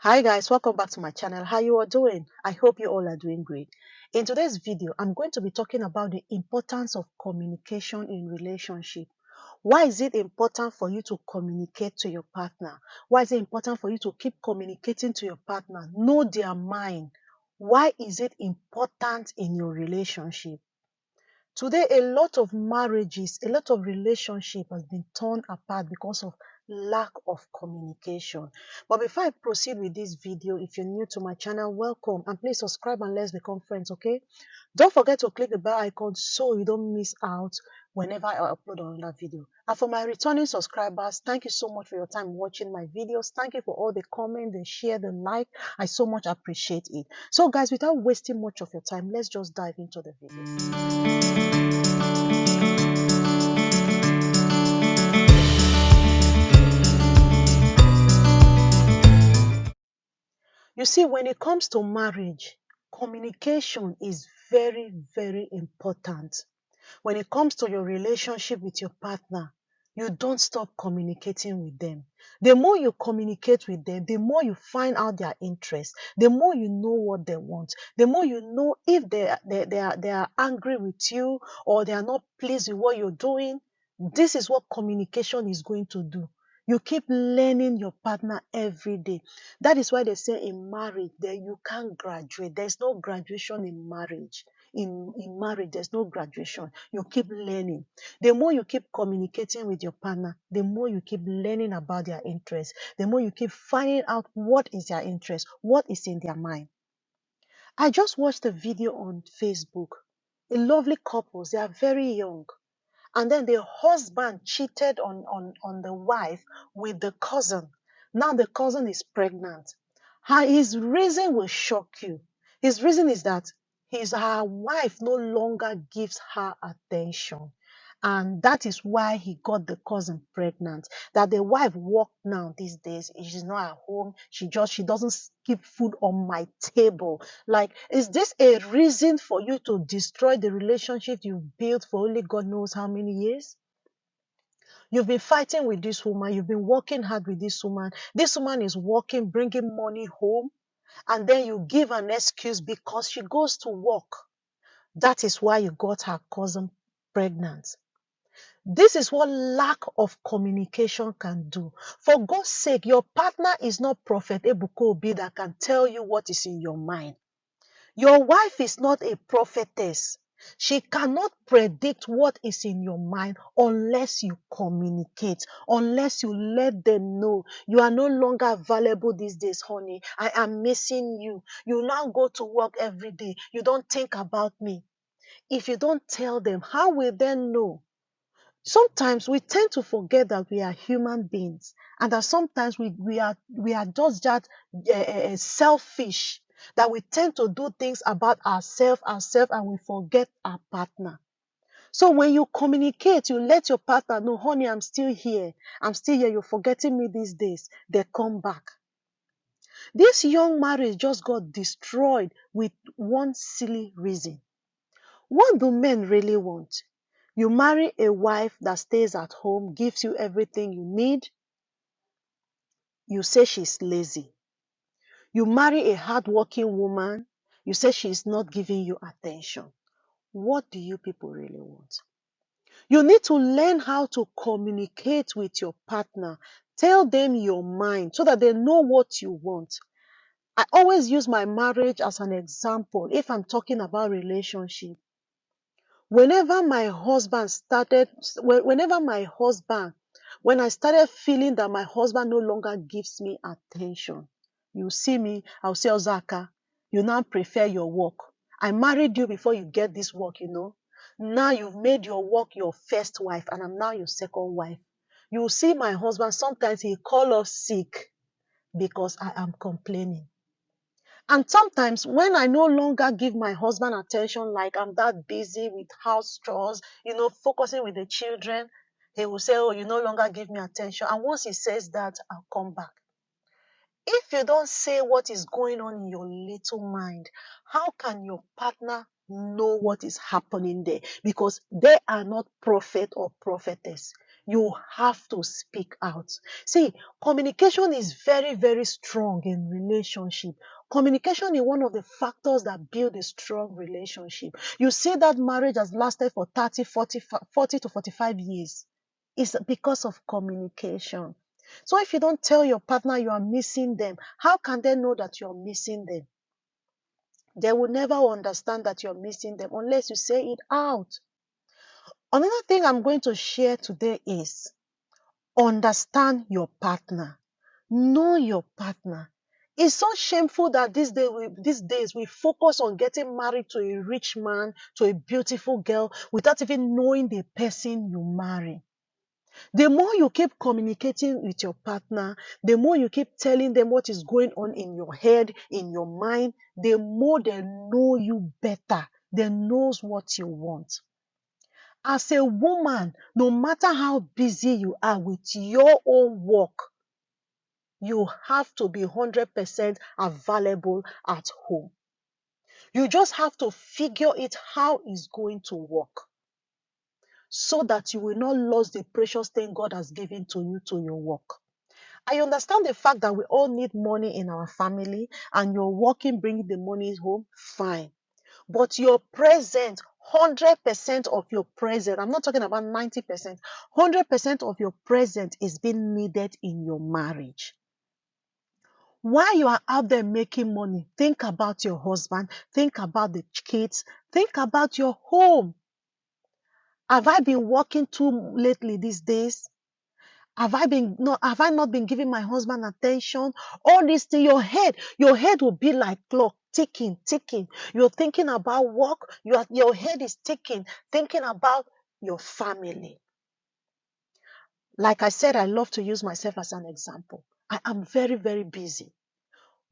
Hi guys, welcome back to my channel. How you are doing? I hope you all are doing great. In today's video, I'm going to be talking about the importance of communication in relationship. Why is it important for you to communicate to your partner? Why is it important for you to keep communicating to your partner? Know their mind. Why is it important in your relationship? Today, a lot of marriages, a lot of relationship has been torn apart because of lack of communication. But before I proceed with this video, if you're new to my channel, welcome and please subscribe and let's become friends, okay? Don't forget to click the bell icon so you don't miss out whenever I upload another video. And for my returning subscribers, thank you so much for your time watching my videos. Thank you for all the comment, the share, the like. I so much appreciate it. So guys, without wasting much of your time, let's just dive into the video. You see, when it comes to marriage, communication is very, very important. When it comes to your relationship with your partner, you don't stop communicating with them. The more you communicate with them, the more you find out their interests, the more you know what they want, the more you know if they are angry with you or they are not pleased with what you're doing. This is what communication is going to do. You keep learning your partner every day. That is why they say in marriage that you can't graduate. There's no graduation in marriage. In marriage, there's no graduation. You keep learning. The more you keep communicating with your partner, the more you keep learning about their interests, the more you keep finding out what is their interest, what is in their mind. I just watched a video on Facebook. A lovely couple, they are very young. And then the husband cheated on the wife with the cousin. Now the cousin is pregnant. His reason will shock you. His reason is that her wife no longer gives her attention. And that is why he got the cousin pregnant. That the wife worked now these days. She's not at home. She doesn't keep food on my table. Like, is this a reason for you to destroy the relationship you've built for only God knows how many years? You've been fighting with this woman. You've been working hard with this woman. This woman is working, bringing money home. And then you give an excuse because she goes to work. That is why you got her cousin pregnant. This is what lack of communication can do. For God's sake, your partner is not Prophet Ebuka Obi that can tell you what is in your mind. Your wife is not a prophetess. She cannot predict what is in your mind unless you communicate, unless you let them know you are no longer available these days, honey. I am missing you. You now go to work every day. You don't think about me. If you don't tell them, how will they know? Sometimes we tend to forget that we are human beings and that sometimes we are just that selfish, that we tend to do things about ourselves and we forget our partner. So when you communicate, you let your partner know, honey, I'm still here. I'm still here. You're forgetting me these days. They come back. This young marriage just got destroyed with one silly reason. What do men really want? You marry a wife that stays at home, gives you everything you need. You say she's lazy. You marry a hardworking woman. You say she's not giving you attention. What do you people really want? You need to learn how to communicate with your partner. Tell them your mind so that they know what you want. I always use my marriage as an example if I'm talking about relationship. Whenever my husband started, whenever my husband, when I started feeling that my husband no longer gives me attention, you see me, I'll say, Ozaka, you now prefer your work. I married you before you get this work. Now you've made your work your first wife, and I'm now your second wife. You see my husband, sometimes he call us sick because I am complaining. And sometimes when I no longer give my husband attention, like I'm that busy with house chores, focusing with the children, he will say, oh, you no longer give me attention. And once he says that, I'll come back. If you don't say what is going on in your little mind, how can your partner know what is happening there? Because they are not prophet or prophetess. You have to speak out. See, communication is very, very strong in relationship. Communication is one of the factors that build a strong relationship. You see that marriage has lasted for 30, 40 to 45 years. It's because of communication. So if you don't tell your partner you are missing them, how can they know that you're missing them? They will never understand that you're missing them unless you say it out. Another thing I'm going to share today is understand your partner. Know your partner. It's so shameful that these days we focus on getting married to a rich man, to a beautiful girl, without even knowing the person you marry. The more you keep communicating with your partner, the more you keep telling them what is going on in your head, in your mind, the more they know you better. They knows what you want. As a woman, no matter how busy you are with your own work, you have to be 100% available at home. You just have to figure it how it's going to work so that you will not lose the precious thing God has given to you to your work. I understand the fact that we all need money in our family and you're working, bringing the money home, fine. But your present, 100% of your present, I'm not talking about 90%, 100% of your present is being needed in your marriage. While you are out there making money, think about your husband, think about the kids, think about your home. Have I been working too lately these days? Have I not been giving my husband attention? All this thing, your head will be like clock, ticking, ticking. You're thinking about work, your head is ticking, thinking about your family. Like I said, I love to use myself as an example. I am very, very busy.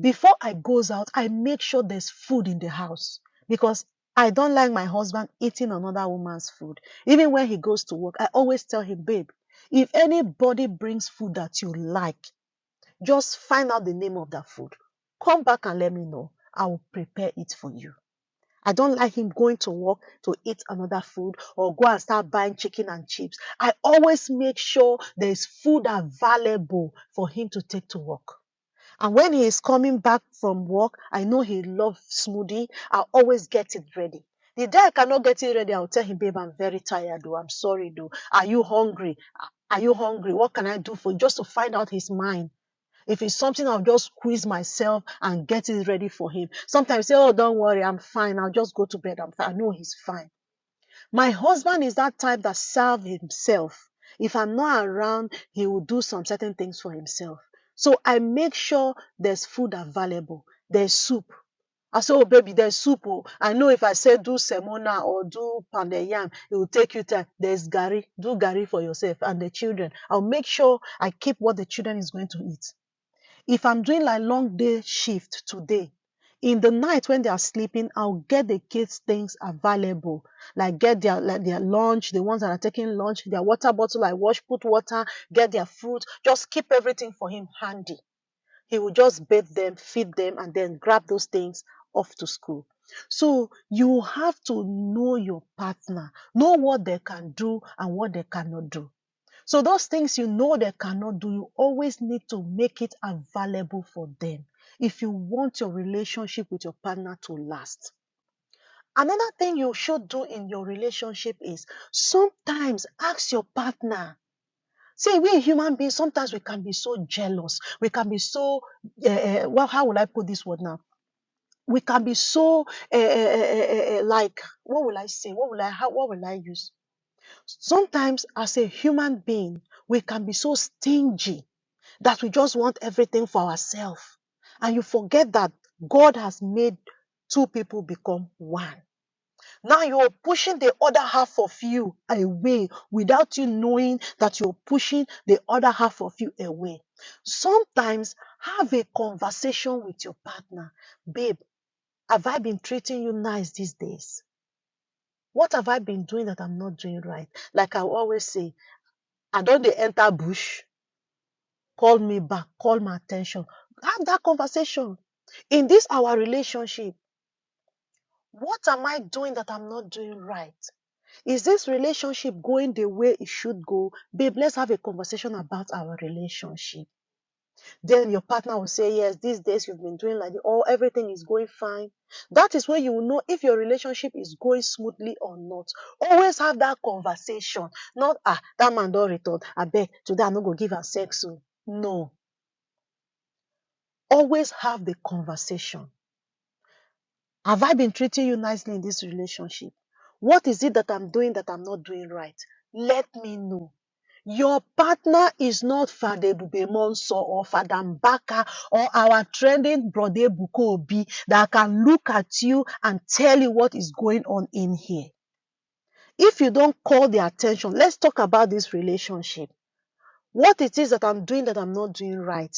Before I goes out, I make sure there's food in the house because I don't like my husband eating another woman's food. Even when he goes to work, I always tell him, babe, if anybody brings food that you like, just find out the name of that food. Come back and let me know. I will prepare it for you. I don't like him going to work to eat another food or go and start buying chicken and chips. I always make sure there's food available for him to take to work. And when he is coming back from work, I know he loves smoothie. I'll always get it ready. The day I cannot get it ready, I'll tell him, babe, I'm very tired, though. I'm sorry, though. Are you hungry? Are you hungry? What can I do for you? Just to find out his mind. If it's something, I'll just squeeze myself and get it ready for him. Sometimes say, oh, don't worry, I'm fine. I'll just go to bed. I'm fine. I know he's fine. My husband is that type that serves himself. If I'm not around, he will do some certain things for himself. So I make sure there's food available. There's soup. I say, oh baby, there's soup. Oh. I know if I say do semona or do pounded yam, it will take you time. There's gari. Do gari for yourself and the children. I'll make sure I keep what the children is going to eat. If I'm doing like long day shift today, in the night when they are sleeping, I'll get the kids things available. Like get their lunch, the ones that are taking lunch, their water bottle, I wash, put water, get their fruit, just keep everything for him handy. He will just bathe them, feed them, and then grab those things off to school. So you have to know your partner, know what they can do and what they cannot do. So those things you know they cannot do, you always need to make it available for them if you want your relationship with your partner to last. Another thing you should do in your relationship is sometimes ask your partner. See, we human beings, sometimes we can be so jealous. We can be so, well, how will I put this word now? We can be so, like, what will I say? What will I use? Sometimes as a human being, we can be so stingy that we just want everything for ourselves. And you forget that God has made two people become one. Now you're pushing the other half of you away without you knowing that you're pushing the other half of you away. Sometimes have a conversation with your partner. Babe, have I been treating you nice these days? What have I been doing that I'm not doing right? Like I always say, I don't dey enter bush. Call me back, call my attention. Have that conversation. In this our relationship, what am I doing that I'm not doing right? Is this relationship going the way it should go? Babe, let's have a conversation about our relationship. Then your partner will say, yes, these days you've been doing like this, or everything is going fine. That is where you will know if your relationship is going smoothly or not. Always have that conversation. Not, that man don't return. I beg, today I'm not going to give her sex. So. No. Always have the conversation. Have I been treating you nicely in this relationship? What is it that I'm doing that I'm not doing right? Let me know. Your partner is not Father Bubemonso or Father Mbaka or our trending Brother Bukobi that can look at you and tell you what is going on in here. If you don't call the attention, let's talk about this relationship. What it is that I'm doing that I'm not doing right.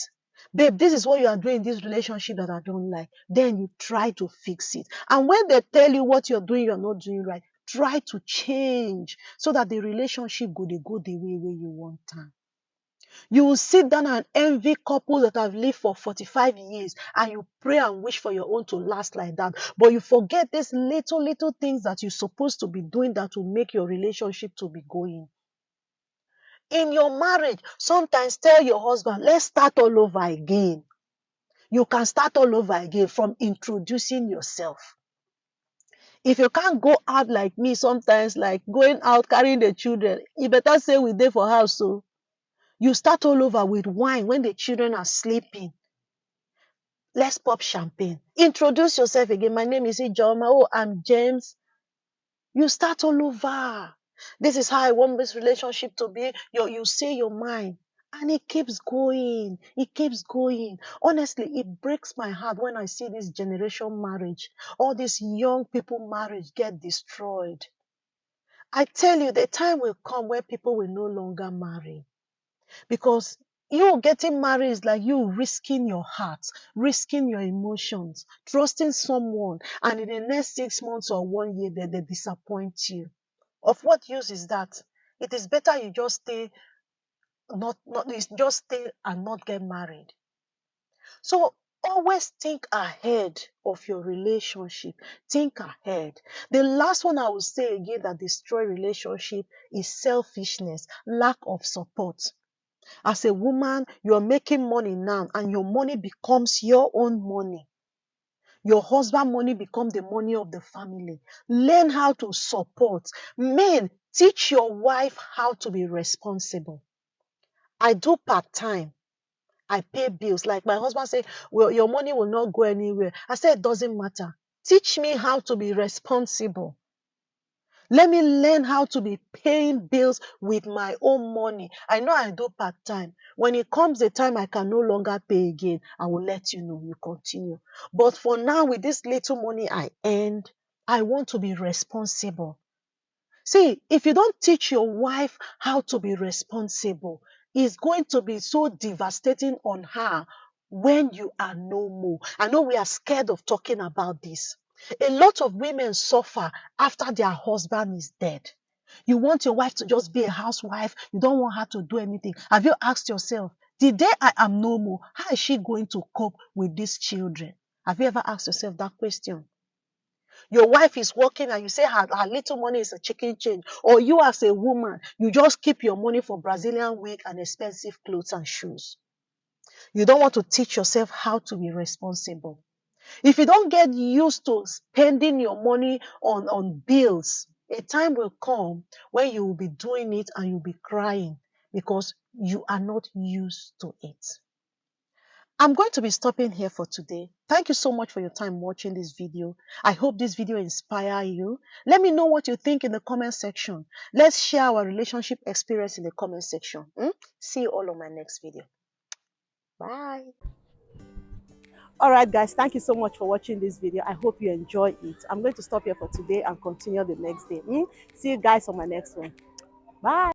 Babe, this is what you are doing in this relationship that I don't like. Then you try to fix it. And when they tell you what you're doing, you're not doing right, try to change so that the relationship go the way you want time. You will sit down and envy couples that have lived for 45 years and you pray and wish for your own to last like that. But you forget these little things that you're supposed to be doing that will make your relationship to be going. In your marriage, sometimes tell your husband, let's start all over again. You can start all over again from introducing yourself. If you can't go out like me sometimes, like going out carrying the children, you better say we dey for house. So you start all over with wine when the children are sleeping. Let's pop champagne. Introduce yourself again. My name is Ijoma. Oh, I'm James. You start all over. This is how I want this relationship to be. You say your mind. And it keeps going. It keeps going. Honestly, it breaks my heart when I see this generation marriage. All these young people marriage get destroyed. I tell you, the time will come where people will no longer marry. Because you getting married is like you risking your heart, risking your emotions, trusting someone, and in the next 6 months or 1 year, they disappoint you. Of what use is that? It is better you just stay, just stay and not get married. So always think ahead of your relationship. Think ahead. The last one I will say again that destroy relationship is selfishness, lack of support. As a woman, you're making money now and your money becomes your own money. Your husband money becomes the money of the family. Learn how to support. Men, teach your wife how to be responsible. I do part-time. I pay bills. Like my husband said, well, your money will not go anywhere. I said, it doesn't matter. Teach me how to be responsible. Let me learn how to be paying bills with my own money. I know I do part-time. When it comes the time I can no longer pay again, I will let you know. You continue. But for now, with this little money I earned, I want to be responsible. See, if you don't teach your wife how to be responsible, it's going to be so devastating on her when you are no more. I know we are scared of talking about this. A lot of women suffer after their husband is dead. You want your wife to just be a housewife. You don't want her to do anything. Have you asked yourself, the day I am no more, how is she going to cope with these children? Have you ever asked yourself that question? Your wife is working and you say her little money is a chicken change. Or you as a woman, you just keep your money for Brazilian wig and expensive clothes and shoes. You don't want to teach yourself how to be responsible. If you don't get used to spending your money on bills, a time will come when you will be doing it and you'll be crying because you are not used to it. I'm going to be stopping here for today. Thank you so much for your time watching this video. I hope this video inspire you. Let me know what you think in the comment section. Let's share our relationship experience in the comment section. See you all on my next video. Bye. All right, guys, thank you so much for watching this video. I hope you enjoy it. I'm going to stop here for today and continue the next day. See you guys on my next one. Bye.